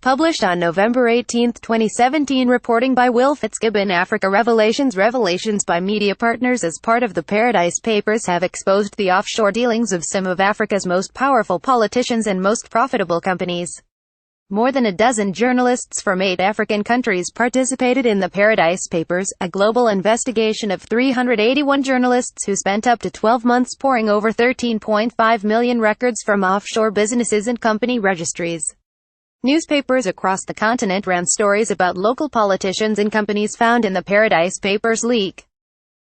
Published on November 18, 2017. Reporting by Will Fitzgibbon. Africa Revelations. Revelations by media partners as part of the Paradise Papers have exposed the offshore dealings of some of Africa's most powerful politicians and most profitable companies. More than a dozen journalists from 8 African countries participated in the Paradise Papers, a global investigation of 381 journalists who spent up to 12 months poring over 13.5 million records from offshore businesses and company registries. Newspapers across the continent ran stories about local politicians and companies found in the Paradise Papers leak.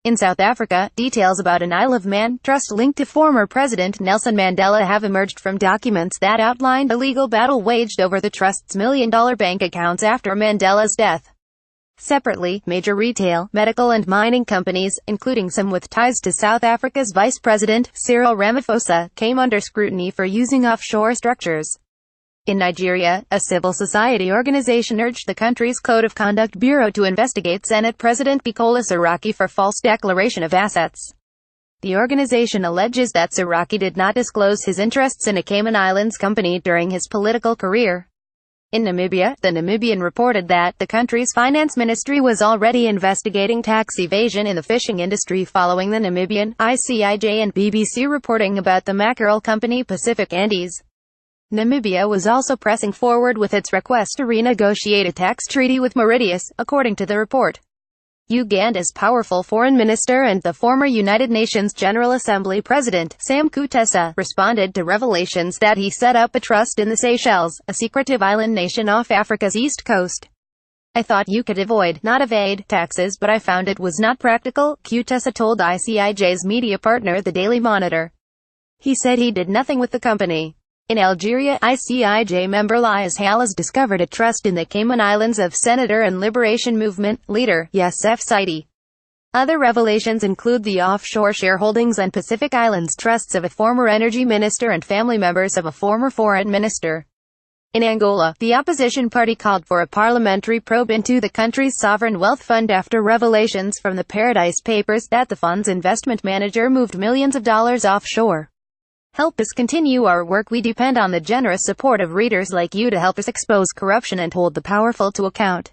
In South Africa, details about an Isle of Man trust linked to former President Nelson Mandela have emerged from documents that outlined a legal battle waged over the trust's million-dollar bank accounts after Mandela's death. Separately, major retail, medical and mining companies, including some with ties to South Africa's Vice President, Cyril Ramaphosa, came under scrutiny for using offshore structures. In Nigeria, a civil society organization urged the country's Code of Conduct Bureau to investigate Senate President Bukola Saraki for false declaration of assets. The organization alleges that Saraki did not disclose his interests in a Cayman Islands company during his political career. In Namibia, the Namibian reported that the country's finance ministry was already investigating tax evasion in the fishing industry following the Namibian, ICIJ and BBC reporting about the mackerel company Pacific Andes. Namibia was also pressing forward with its request to renegotiate a tax treaty with Mauritius, according to the report. Uganda's powerful foreign minister and the former United Nations General Assembly President, Sam Kutesa, responded to revelations that he set up a trust in the Seychelles, a secretive island nation off Africa's east coast. "I thought you could avoid, not evade, taxes, but I found it was not practical," Kutesa told ICIJ's media partner the Daily Monitor. He said he did nothing with the company. In Algeria, ICIJ member Lias Halas discovered a trust in the Cayman Islands of Senator and Liberation Movement leader, Youssef Saidi. Other revelations include the offshore shareholdings and Pacific Islands trusts of a former energy minister and family members of a former foreign minister. In Angola, the opposition party called for a parliamentary probe into the country's sovereign wealth fund after revelations from the Paradise Papers that the fund's investment manager moved millions of dollars offshore. Help us continue our work. We depend on the generous support of readers like you to help us expose corruption and hold the powerful to account.